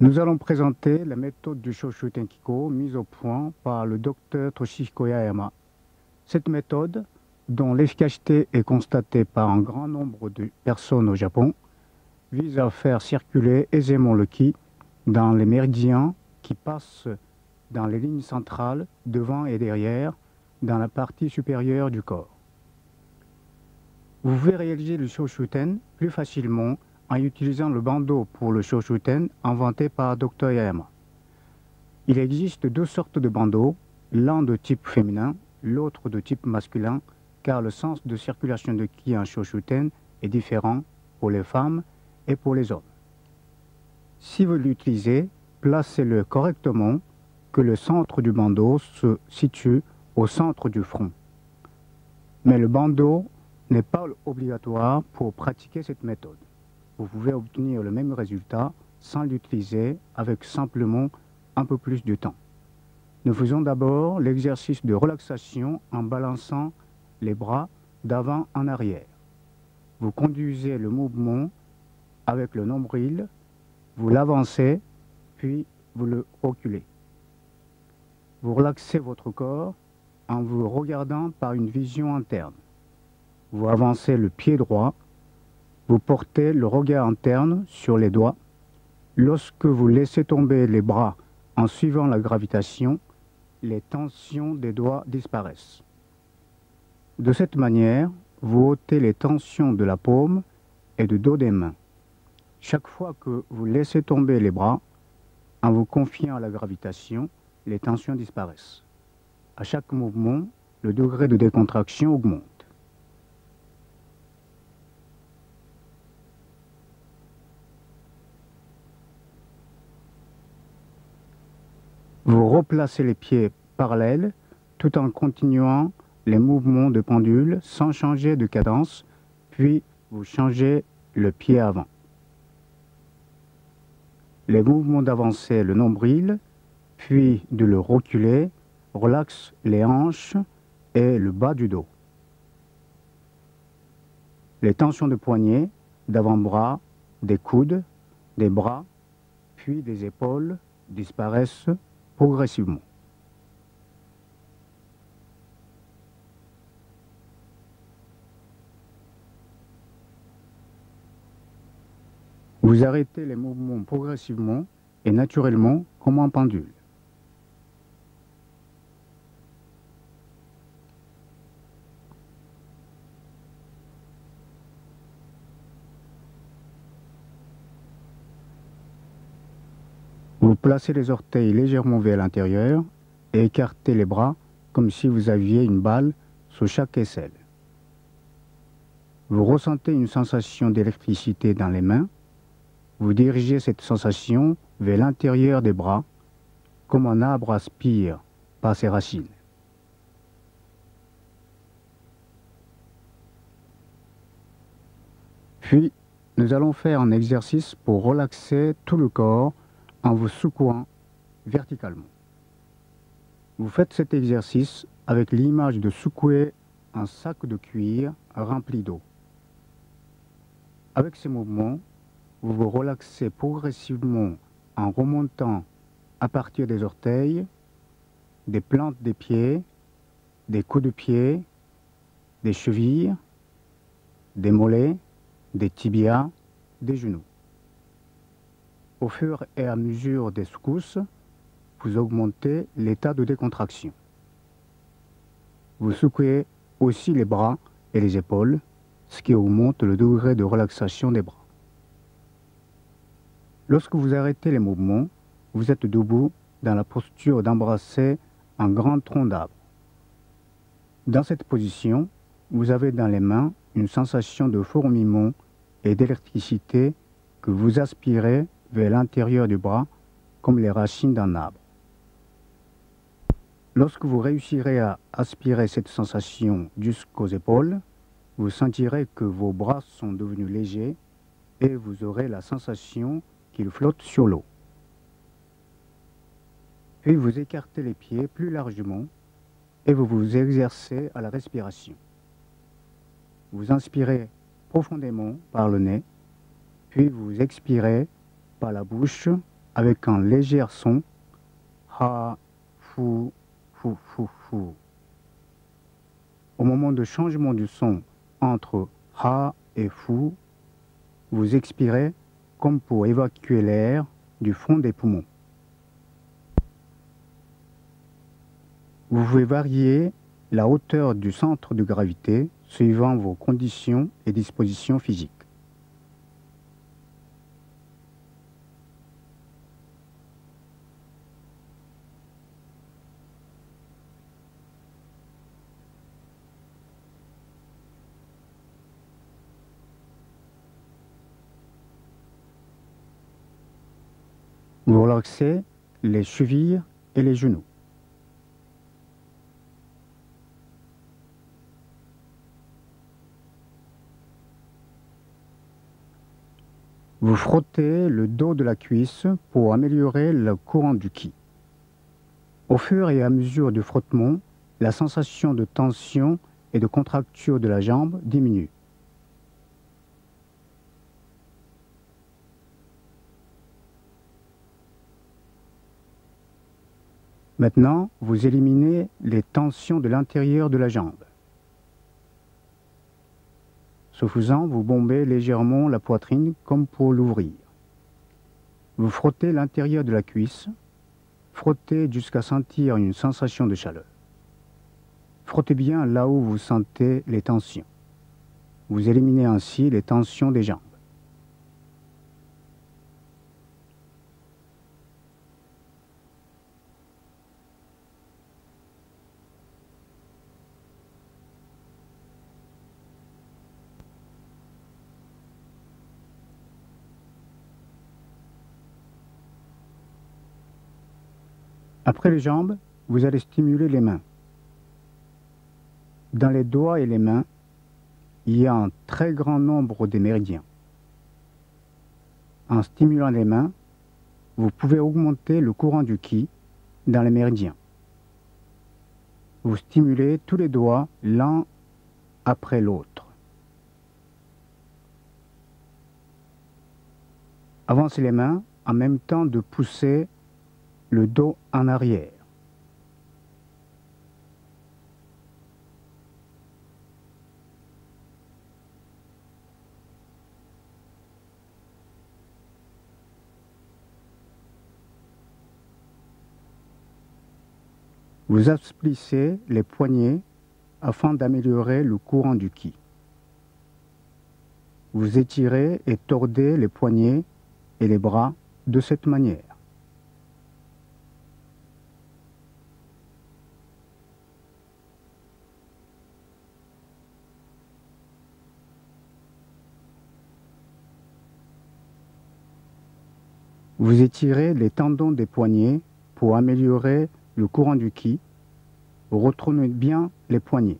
Nous allons présenter la méthode du Shoshu Tenkiko mise au point par le docteur Toshihiko Yaeyama. Cette méthode, dont l'efficacité est constatée par un grand nombre de personnes au Japon, vise à faire circuler aisément le ki dans les méridiens qui passent dans les lignes centrales, devant et derrière, dans la partie supérieure du corps. Vous pouvez réaliser le Shoshuten plus facilement en utilisant le bandeau pour le Shoshuten inventé par Dr Yaeyama. Il existe deux sortes de bandeaux, l'un de type féminin, l'autre de type masculin, car le sens de circulation de ki en Shoshuten est différent pour les femmes et pour les hommes. Si vous l'utilisez, placez-le correctement, que le centre du bandeau se situe au centre du front. Mais le bandeau n'est pas obligatoire pour pratiquer cette méthode. Vous pouvez obtenir le même résultat sans l'utiliser avec simplement un peu plus de temps. Nous faisons d'abord l'exercice de relaxation en balançant les bras d'avant en arrière. Vous conduisez le mouvement avec le nombril, vous l'avancez, puis vous le reculez. Vous relaxez votre corps en vous regardant par une vision interne. Vous avancez le pied droit, vous portez le regard interne sur les doigts. Lorsque vous laissez tomber les bras en suivant la gravitation, les tensions des doigts disparaissent. De cette manière, vous ôtez les tensions de la paume et du dos des mains. Chaque fois que vous laissez tomber les bras, en vous confiant à la gravitation, les tensions disparaissent. À chaque mouvement, le degré de décontraction augmente. Vous replacez les pieds parallèles tout en continuant les mouvements de pendule sans changer de cadence, puis vous changez le pied avant. Les mouvements d'avancer le nombril, puis de le reculer, relaxent les hanches et le bas du dos. Les tensions de poignets, d'avant-bras, des coudes, des bras, puis des épaules disparaissent progressivement. Vous arrêtez les mouvements progressivement et naturellement comme un pendule. Vous placez les orteils légèrement vers l'intérieur et écartez les bras comme si vous aviez une balle sous chaque aisselle. Vous ressentez une sensation d'électricité dans les mains. Vous dirigez cette sensation vers l'intérieur des bras, comme un arbre aspire par ses racines. Puis, nous allons faire un exercice pour relaxer tout le corps en vous secouant verticalement. Vous faites cet exercice avec l'image de secouer un sac de cuir rempli d'eau. Avec ces mouvements, vous vous relaxez progressivement en remontant à partir des orteils, des plantes des pieds, des coups de pied, des chevilles, des mollets, des tibias, des genoux. Au fur et à mesure des secousses, vous augmentez l'état de décontraction. Vous secouez aussi les bras et les épaules, ce qui augmente le degré de relaxation des bras. Lorsque vous arrêtez les mouvements, vous êtes debout dans la posture d'embrasser un grand tronc d'arbre. Dans cette position, vous avez dans les mains une sensation de fourmillement et d'électricité que vous aspirez vers l'intérieur du bras comme les racines d'un arbre. Lorsque vous réussirez à aspirer cette sensation jusqu'aux épaules, vous sentirez que vos bras sont devenus légers et vous aurez la sensation qu'ils flottent sur l'eau. Puis vous écartez les pieds plus largement et vous vous exercez à la respiration. Vous inspirez profondément par le nez, puis vous expirez par la bouche avec un léger son ha, fou, fou, fou, fou. Au moment de changement du son entre ha et fou, vous expirez comme pour évacuer l'air du fond des poumons. Vous pouvez varier la hauteur du centre de gravité suivant vos conditions et dispositions physiques. Vous relaxez les chevilles et les genoux. Vous frottez le dos de la cuisse pour améliorer le courant du ki. Au fur et à mesure du frottement, la sensation de tension et de contracture de la jambe diminue. Maintenant, vous éliminez les tensions de l'intérieur de la jambe. Ce faisant, vous bombez légèrement la poitrine comme pour l'ouvrir. Vous frottez l'intérieur de la cuisse, frottez jusqu'à sentir une sensation de chaleur. Frottez bien là où vous sentez les tensions. Vous éliminez ainsi les tensions des jambes. Après les jambes, vous allez stimuler les mains. Dans les doigts et les mains, il y a un très grand nombre de méridiens. En stimulant les mains, vous pouvez augmenter le courant du ki dans les méridiens. Vous stimulez tous les doigts l'un après l'autre. Avancez les mains en même temps de pousser le dos en arrière. Vous assouplissez les poignets afin d'améliorer le courant du ki. Vous étirez et tordez les poignets et les bras de cette manière. Vous étirez les tendons des poignets pour améliorer le courant du ki. Retournez bien les poignets.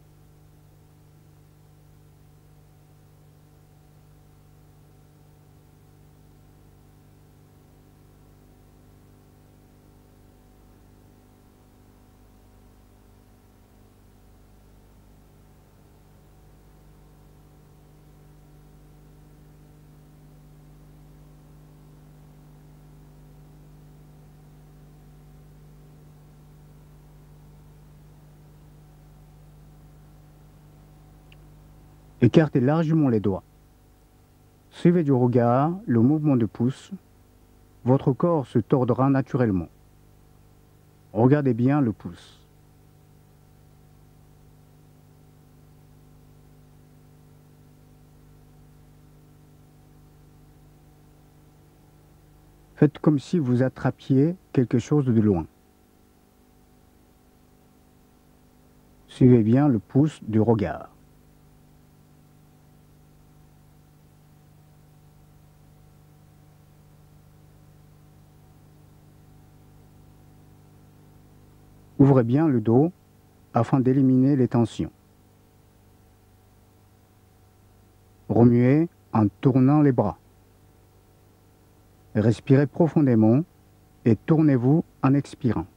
Écartez largement les doigts. Suivez du regard le mouvement de pouce. Votre corps se tordra naturellement. Regardez bien le pouce. Faites comme si vous attrapiez quelque chose de loin. Suivez bien le pouce du regard. Ouvrez bien le dos afin d'éliminer les tensions. Remuez en tournant les bras. Respirez profondément et tournez-vous en expirant.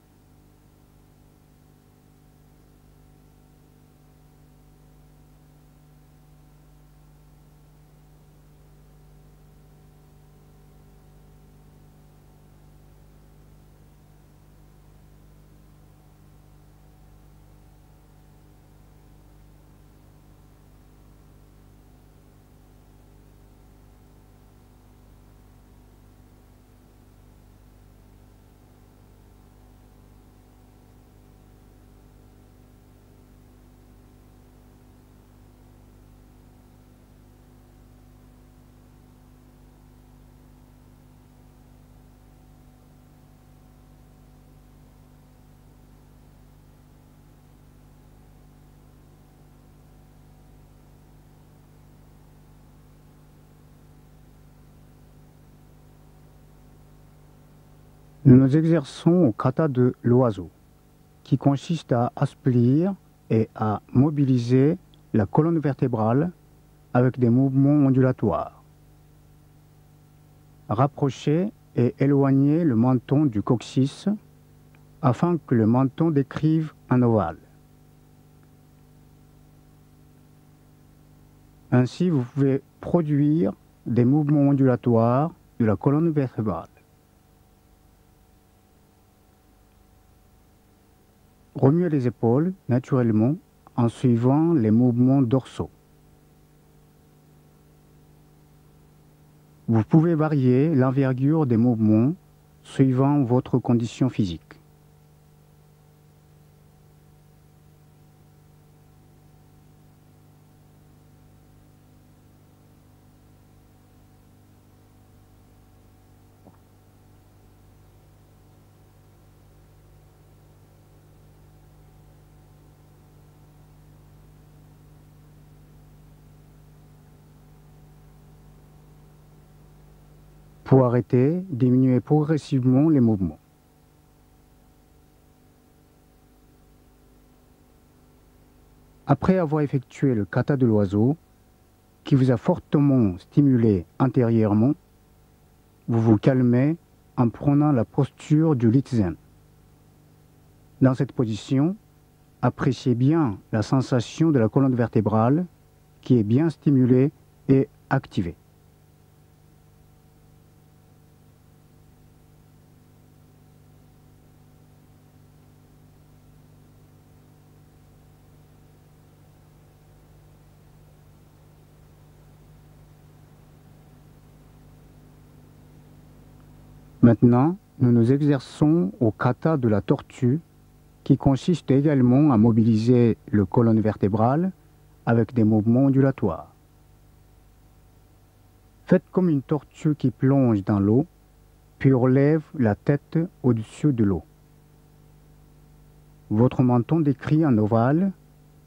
Nous nous exerçons au kata de l'oiseau, qui consiste à assouplir et à mobiliser la colonne vertébrale avec des mouvements ondulatoires. Rapprocher et éloigner le menton du coccyx afin que le menton décrive un ovale. Ainsi, vous pouvez produire des mouvements ondulatoires de la colonne vertébrale. Remuez les épaules naturellement en suivant les mouvements dorsaux. Vous pouvez varier l'envergure des mouvements suivant votre condition physique. Pour arrêter, diminuez progressivement les mouvements. Après avoir effectué le kata de l'oiseau, qui vous a fortement stimulé intérieurement, vous vous calmez en prenant la posture du Ritzen. Dans cette position, appréciez bien la sensation de la colonne vertébrale qui est bien stimulée et activée. Maintenant, nous nous exerçons au kata de la tortue, qui consiste également à mobiliser le colonne vertébrale avec des mouvements ondulatoires. Faites comme une tortue qui plonge dans l'eau, puis relève la tête au-dessus de l'eau. Votre menton décrit un ovale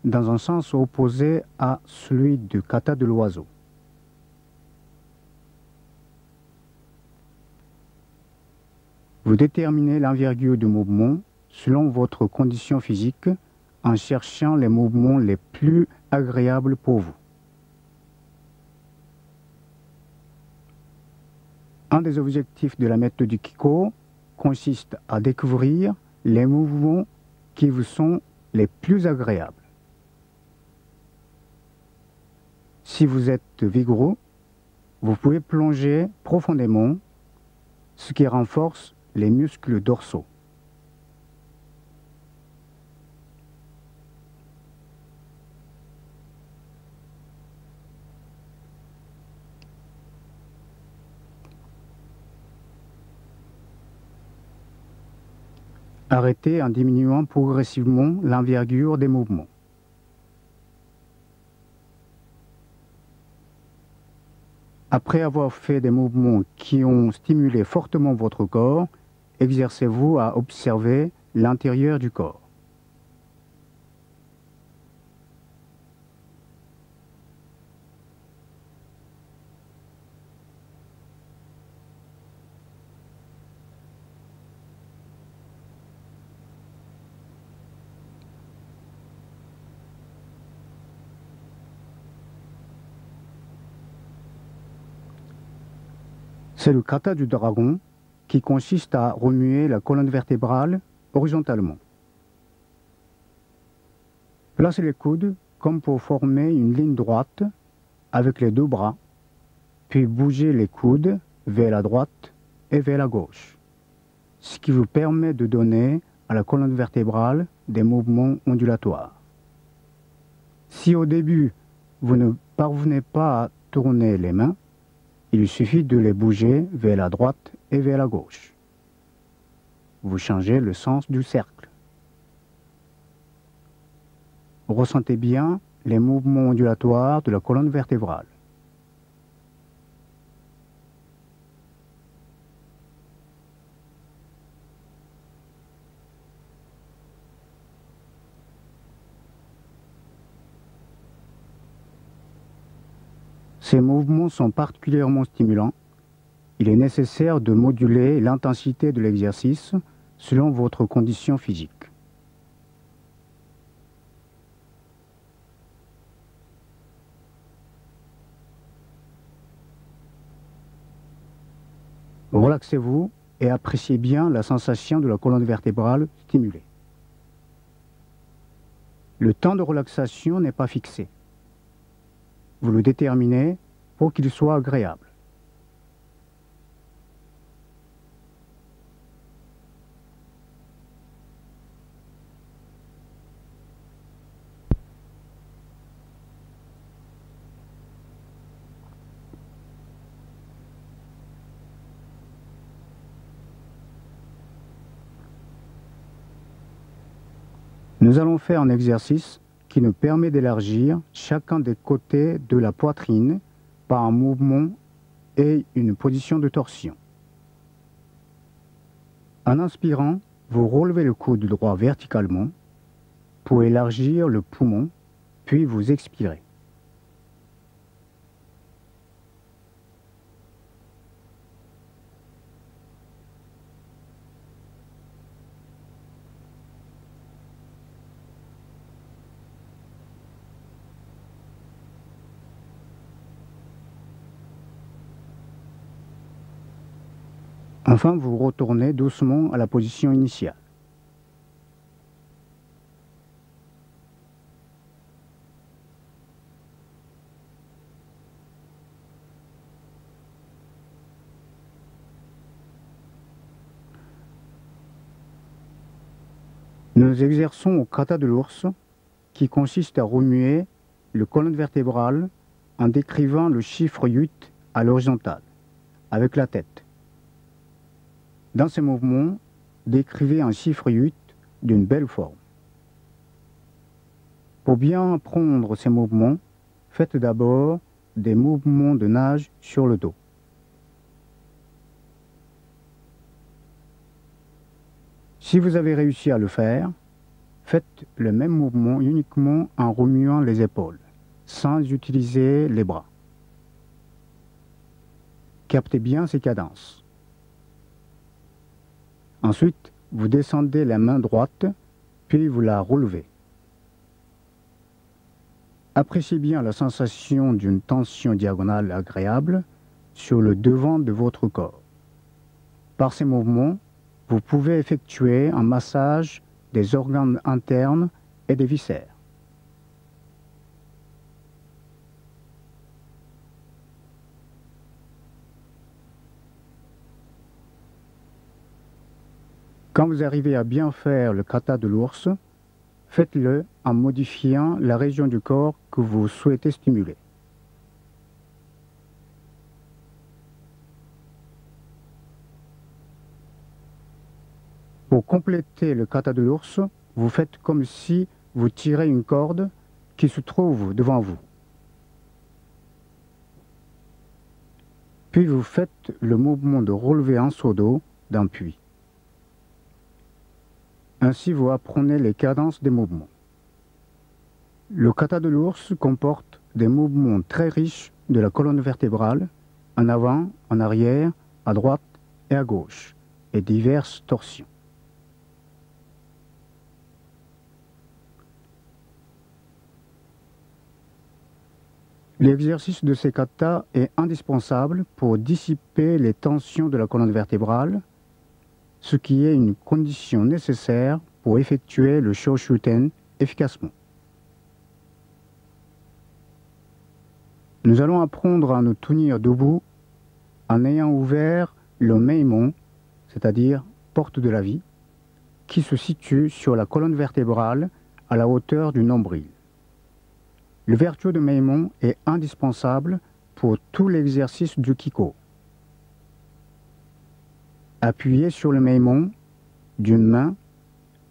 dans un sens opposé à celui du kata de l'oiseau. Vous déterminez l'envergure du mouvement selon votre condition physique en cherchant les mouvements les plus agréables pour vous. Un des objectifs de la méthode du Kiko consiste à découvrir les mouvements qui vous sont les plus agréables. Si vous êtes vigoureux, vous pouvez plonger profondément, ce qui renforce les muscles dorsaux. Arrêtez en diminuant progressivement l'envergure des mouvements. Après avoir fait des mouvements qui ont stimulé fortement votre corps, exercez-vous à observer l'intérieur du corps. C'est le kata du dragon qui consiste à remuer la colonne vertébrale horizontalement. Placez les coudes comme pour former une ligne droite avec les deux bras, puis bougez les coudes vers la droite et vers la gauche, ce qui vous permet de donner à la colonne vertébrale des mouvements ondulatoires. Si au début vous ne parvenez pas à tourner les mains, il suffit de les bouger vers la droite et vers la gauche. Vous changez le sens du cercle. Ressentez bien les mouvements ondulatoires de la colonne vertébrale. Ces mouvements sont particulièrement stimulants il est nécessaire de moduler l'intensité de l'exercice selon votre condition physique. Relaxez-vous et appréciez bien la sensation de la colonne vertébrale stimulée. Le temps de relaxation n'est pas fixé. Vous le déterminez pour qu'il soit agréable. Nous allons faire un exercice qui nous permet d'élargir chacun des côtés de la poitrine par un mouvement et une position de torsion. En inspirant, vous relevez le coude droit verticalement pour élargir le poumon, puis vous expirez. Enfin, vous retournez doucement à la position initiale. Nous exerçons au kata de l'ours, qui consiste à remuer le colonne vertébrale en décrivant le chiffre 8 à l'horizontale, avec la tête. Dans ces mouvements, décrivez un chiffre 8 d'une belle forme. Pour bien apprendre ces mouvements, faites d'abord des mouvements de nage sur le dos. Si vous avez réussi à le faire, faites le même mouvement uniquement en remuant les épaules, sans utiliser les bras. Captez bien ces cadences. Ensuite, vous descendez la main droite, puis vous la relevez. Appréciez bien la sensation d'une tension diagonale agréable sur le devant de votre corps. Par ces mouvements, vous pouvez effectuer un massage des organes internes et des viscères. Quand vous arrivez à bien faire le kata de l'ours, faites-le en modifiant la région du corps que vous souhaitez stimuler. Pour compléter le kata de l'ours, vous faites comme si vous tirez une corde qui se trouve devant vous. Puis vous faites le mouvement de relever en seau d'eau d'un puits. Ainsi, vous apprenez les cadences des mouvements. Le kata de l'ours comporte des mouvements très riches de la colonne vertébrale, en avant, en arrière, à droite et à gauche, et diverses torsions. L'exercice de ces katas est indispensable pour dissiper les tensions de la colonne vertébrale, ce qui est une condition nécessaire pour effectuer le Shoshuten efficacement. Nous allons apprendre à nous tenir debout en ayant ouvert le Meimon, c'est-à-dire porte de la vie, qui se situe sur la colonne vertébrale à la hauteur du nombril. L'ouverture de Meimon est indispensable pour tout l'exercice du Kiko. Appuyez sur le Meimon d'une main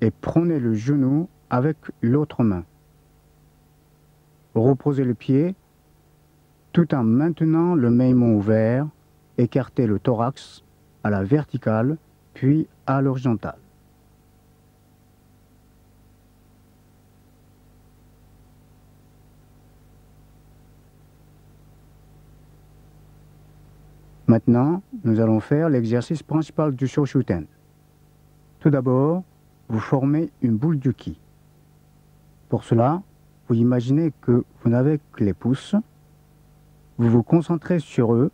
et prenez le genou avec l'autre main. Reposez le pied tout en maintenant le Meimon ouvert, écartez le thorax à la verticale puis à l'horizontale. Maintenant, nous allons faire l'exercice principal du Shoshuten. Tout d'abord, vous formez une boule de ki. Pour cela, vous imaginez que vous n'avez que les pouces, vous vous concentrez sur eux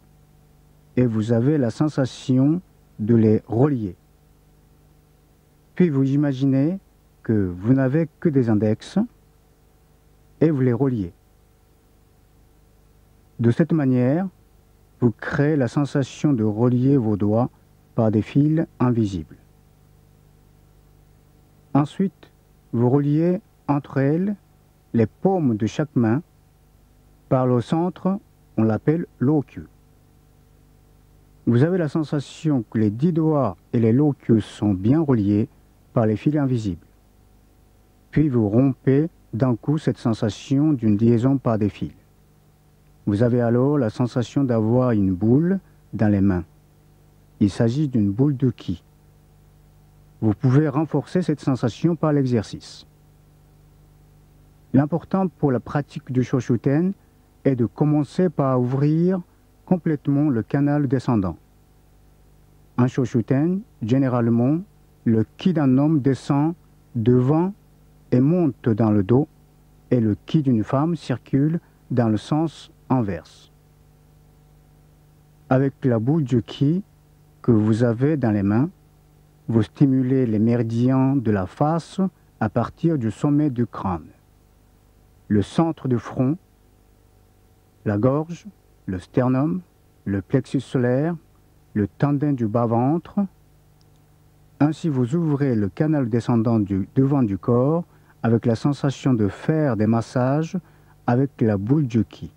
et vous avez la sensation de les relier. Puis vous imaginez que vous n'avez que des index et vous les reliez. De cette manière, vous créez la sensation de relier vos doigts par des fils invisibles. Ensuite, vous reliez entre elles les paumes de chaque main. Par le centre, on l'appelle l'okyu. Vous avez la sensation que les 10 doigts et les l'okyu sont bien reliés par les fils invisibles. Puis vous rompez d'un coup cette sensation d'une liaison par des fils. Vous avez alors la sensation d'avoir une boule dans les mains. Il s'agit d'une boule de ki. Vous pouvez renforcer cette sensation par l'exercice. L'important pour la pratique du Shoshuten est de commencer par ouvrir complètement le canal descendant. En Shoshuten, généralement, le ki d'un homme descend devant et monte dans le dos, et le ki d'une femme circule dans le sens inverse. Avec la boule de ki que vous avez dans les mains, vous stimulez les méridiens de la face à partir du sommet du crâne, le centre du front, la gorge, le sternum, le plexus solaire, le tendin du bas-ventre. Ainsi, vous ouvrez le canal descendant du devant du corps avec la sensation de faire des massages avec la boule de ki.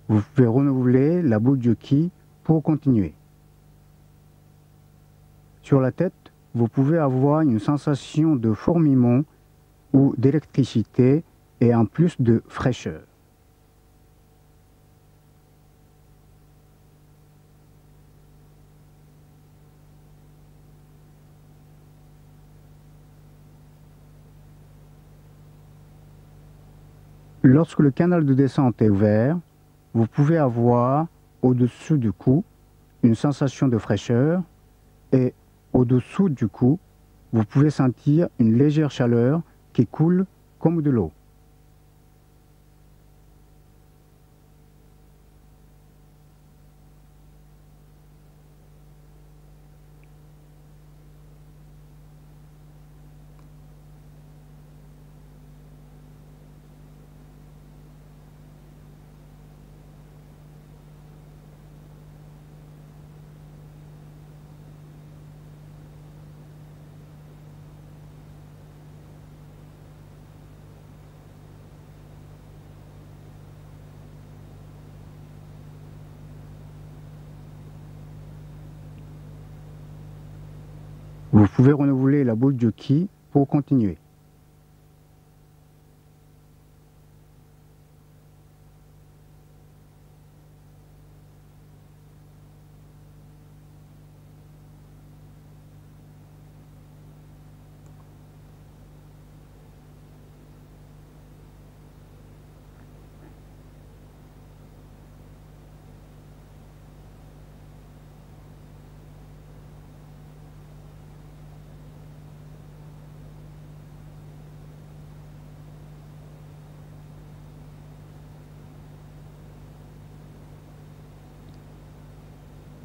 Vous pouvez renouveler la boule de ki pour continuer. Sur la tête, vous pouvez avoir une sensation de fourmillement ou d'électricité et en plus de fraîcheur. Lorsque le canal de descente est ouvert, vous pouvez avoir au-dessus du cou une sensation de fraîcheur et au-dessous du cou, vous pouvez sentir une légère chaleur qui coule comme de l'eau. Vous pouvez renouveler la boule de ki pour continuer.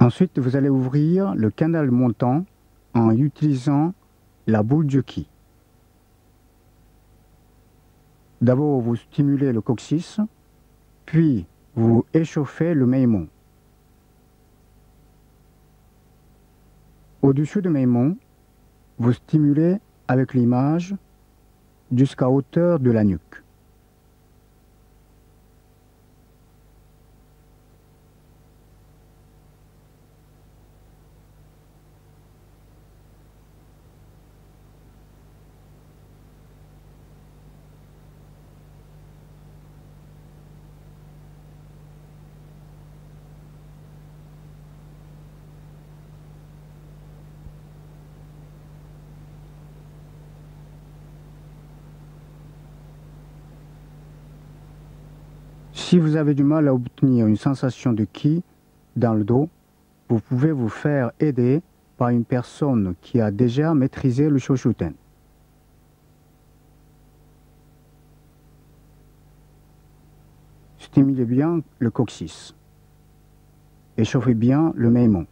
Ensuite, vous allez ouvrir le canal montant en utilisant la boule de ki. D'abord, vous stimulez le coccyx, puis vous échauffez le maimon. Au-dessus du maimon, vous stimulez avec l'image jusqu'à hauteur de la nuque. Si vous avez du mal à obtenir une sensation de ki dans le dos, vous pouvez vous faire aider par une personne qui a déjà maîtrisé le Shoshuten. Stimulez bien le coccyx. Échauffez bien le maimon.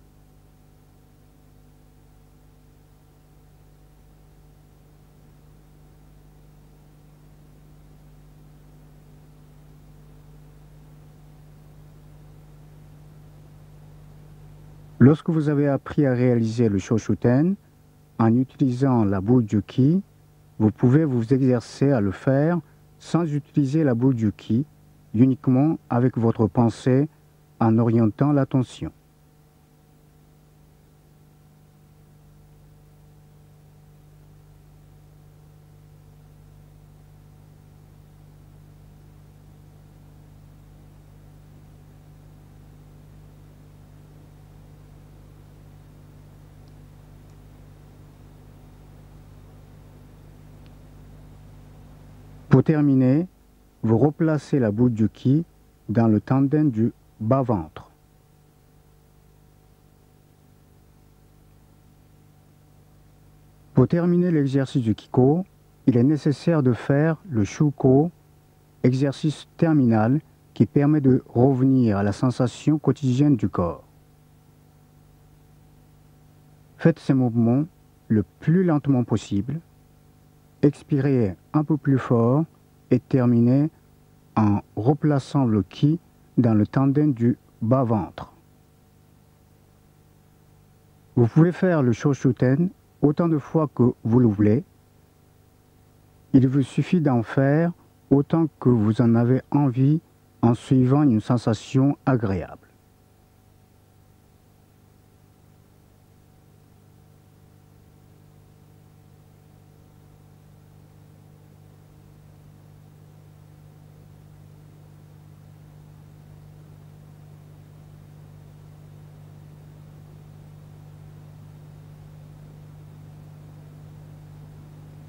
Lorsque vous avez appris à réaliser le Shoshuten, en utilisant la boule du ki, vous pouvez vous exercer à le faire sans utiliser la boule du ki, uniquement avec votre pensée en orientant l'attention. Pour terminer, vous replacez la boule du ki dans le tendon du bas-ventre. Pour terminer l'exercice du Kiko, il est nécessaire de faire le Shuko, exercice terminal qui permet de revenir à la sensation quotidienne du corps. Faites ces mouvements le plus lentement possible. Expirez un peu plus fort et terminez en replaçant le ki dans le tendon du bas-ventre. Vous pouvez faire le Shoshuten autant de fois que vous le voulez. Il vous suffit d'en faire autant que vous en avez envie en suivant une sensation agréable.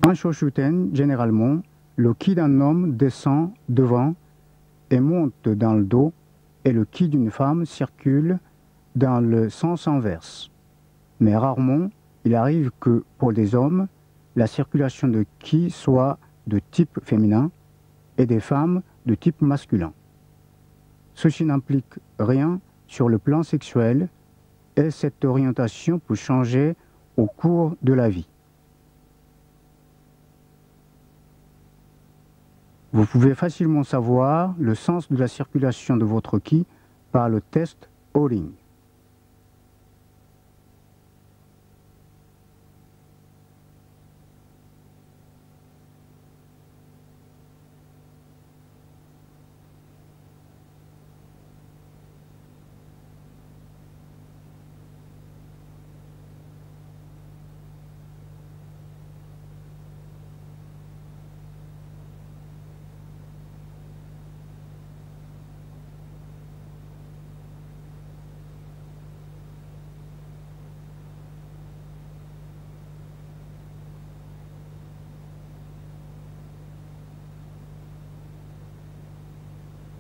En Shoshuten, généralement, le ki d'un homme descend devant et monte dans le dos et le ki d'une femme circule dans le sens inverse. Mais rarement, il arrive que pour des hommes, la circulation de ki soit de type féminin et des femmes de type masculin. Ceci n'implique rien sur le plan sexuel et cette orientation peut changer au cours de la vie. Vous pouvez facilement savoir le sens de la circulation de votre ki par le test O-ring.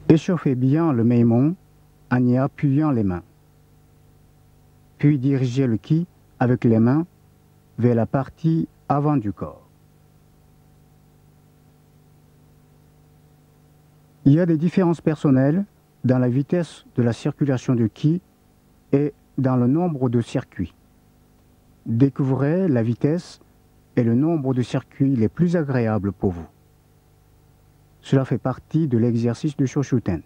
Échauffez bien le maimon en y appuyant les mains. Puis dirigez le ki avec les mains vers la partie avant du corps. Il y a des différences personnelles dans la vitesse de la circulation du ki et dans le nombre de circuits. Découvrez la vitesse et le nombre de circuits les plus agréables pour vous. Cela fait partie de l'exercice du Shoshuten.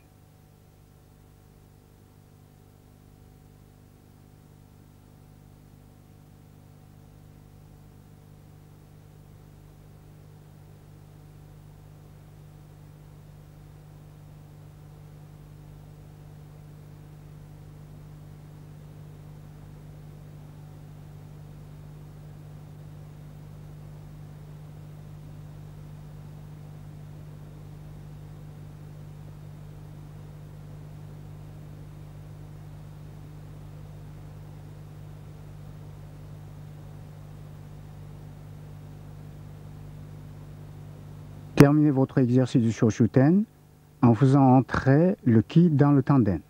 Terminez votre exercice du Shoshuten en faisant entrer le ki dans le tanden.